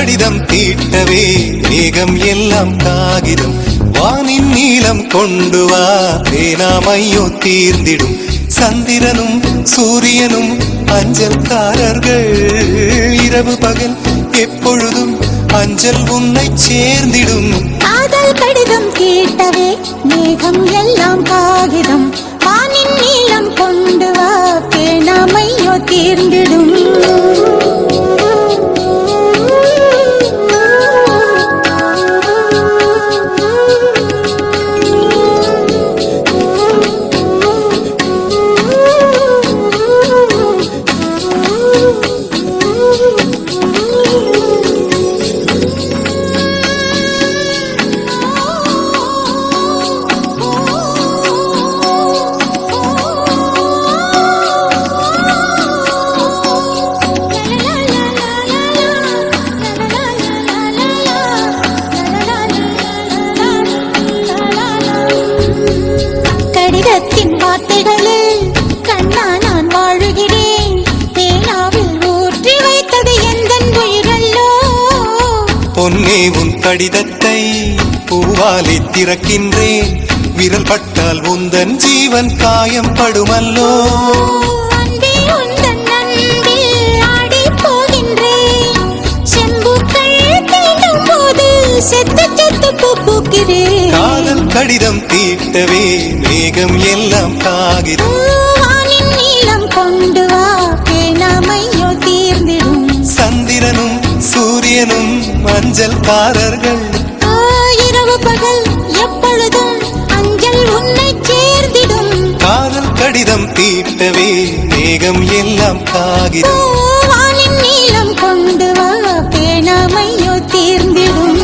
கடிதம் தீட்டவே மேகம் எல்லாம் காகிதம் வானின் நீளம் கொண்டு வா பேனாமையோ தீர்ந்திடும் சந்திரனும் சூரியனும் அஞ்சல்காரர்கள் இரவு பகல் எப்பொழுதும் அஞ்சல் உன்னை சேர்ந்திடும் காதல் கடிதம் தீட்டவே மேகம் எல்லாம் காகிதம் வானின் நீளம் கொண்டு வா பேனாமையோ தீர்ந்திடும் கடிதத்தின் வார்த்தைகளில் கண்ணா நான் வாழுகிறேன் பேனாவில் ஊற்றி வைத்தது எந்தன் உயிரல்லோ பொன்னே உன் கடிதத்தை பூவாலை திறக்கின்றேன் விரல் பட்டால் உந்தன் ஜீவன் காயம் படுமல்லோ அன்பே உந்தன் அன்பில் ஆடி போகின்றேன் செம்புக்கள் தீண்டும் போது செத்து செத்து பூக்கிறேன் காதல் கடிதம் தீட்டவே மேகம் எல்லாம் காகிதம் வானின் நீளம் கொண்டு வா பேனாமையோ தீர்ந்திடும் சந்திரனும் சூரியனும் அஞ்சல்காரர்கள் இரவு பகல் எப்பொழுதும் அஞ்சல் உன்னை சேர்ந்திடும் காதல் கடிதம் தீட்டவே மேகம் எல்லாம் காகிதம் வானின் நீளம் கொண்டு வா பேனாமையோ தீர்ந்திடும்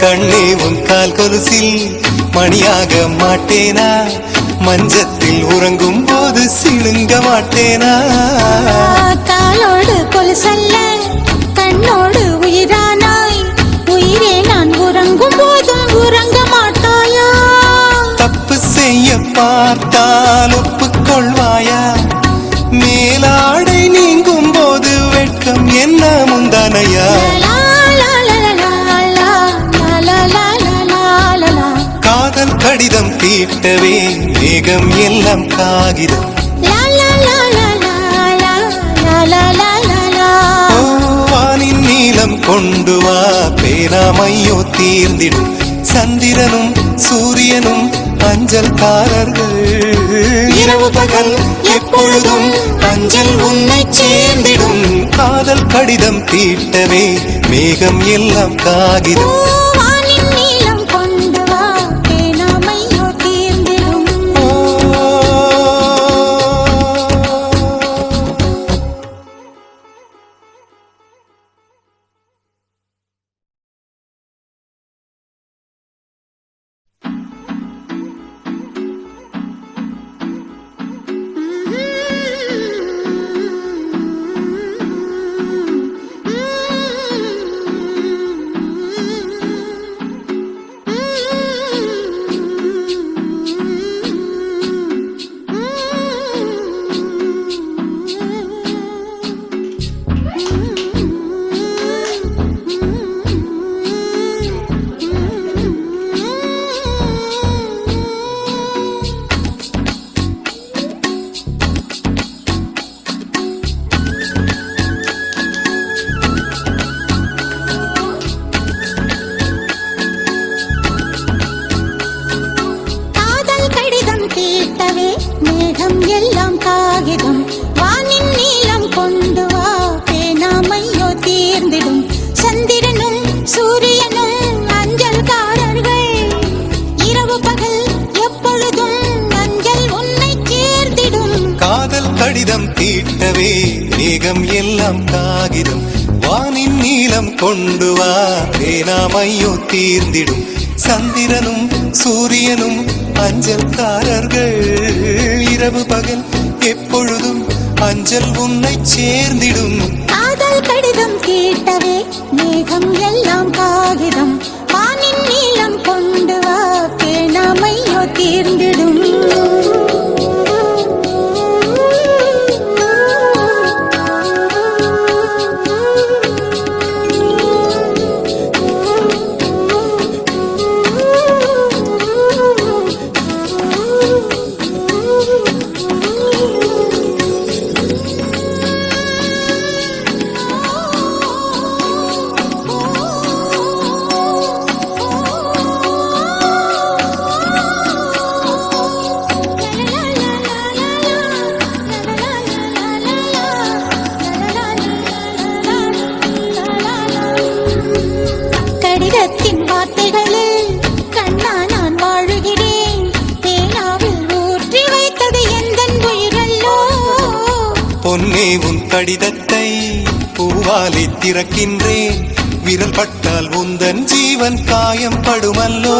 கண்ணே உன் கால் கொலுசில் மணியாக மாட்டேனா மஞ்சத்தில் உறங்கும் போது சிணுங்க மாட்டேனா காலோடு கொலுசல்ல கண்ணோடு உயிரானாய் உயிரே நான் உறங்கும் போதும் உறங்க மாட்டாயா தப்பு செய்ய பார்த்தால் ஒப்புக்கொள்வாயா மேலாடை நீங்கும் போது வெட்கம் என்ன முந்தானையா காதல் கடிதம் தீட்டவே மேகம் எல்லாம் காகிதம் வானின் நீளம் கொண்டு வா பேனாமையோ தீர்ந்திடும் சந்திரனும் சூரியனும் அஞ்சல்காரர்கள் இரவு பகல் எப்பொழுதும் அஞ்சல் உன்னை சேர்ந்திடும் காதல் கடிதம் தீட்டவே மேகம் எல்லாம் காகிதம் தீட்டவே மேகம் எல்லாம் காகிதம் வானின் நீலம் கொண்டு வா பேனாமையோ தீர்ந்திடும் சந்திரனும் சூரியனும் அஞ்சல்காரர்கள் இரவு பகல் எப்பொழுதும் அஞ்சல் உன்னை சேர்ந்திடும் காதல் கடிதம் கேட்டவே மேகம் எல்லாம் காகிதம் வானின் நீளம் கொண்டு வா பேணாமையோ தீர்ந்திடும் கடிதத்தின் வார்த்தைகளில் கண்ணா நான் வாழுகிறேன் பேனாவில் ஊற்றி வைத்தது எந்தன் உயிரல்லோ பொன்னே உன் கடிதத்தை பூவாலை திறக்கின்றேன் விரல் பட்டால் உந்தன் ஜீவன் காயம் படுமல்லோ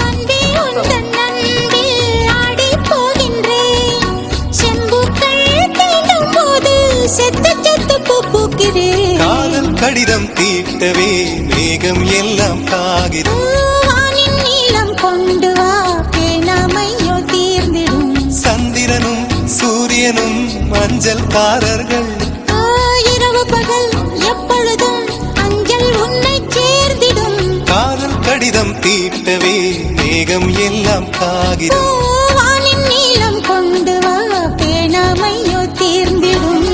அன்பே உந்தன் அன்பில் ஆடிப் போகின்றேன் செம்புக்கள் தீண்டும் போது செத்து செத்து பூக்கிறேன் காதல் கடிதம் தீட்டவே மேகம் எல்லாம் காகிதம் வானின் நீளம் கொண்டு வா பேணாமையோ தீர்ந்திடும் சந்திரனும் சூரியனும் அஞ்சல்காரர்கள் இரவு பகல் எப்பொழுதும் அஞ்சல் உன்னை சேர்ந்திடும் காதல் கடிதம் தீட்டவே மேகம் எல்லாம் காகிதம் வானின் நீளம் கொண்டு வா பேணாமையோ தீர்ந்திடும்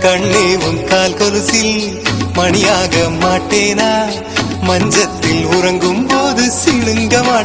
கண்ணே உன் கால் கொலுசில் மணியாக மாட்டேனா மஞ்சத்தில் உறங்கும் போது சிணுங்க மாட்டேன்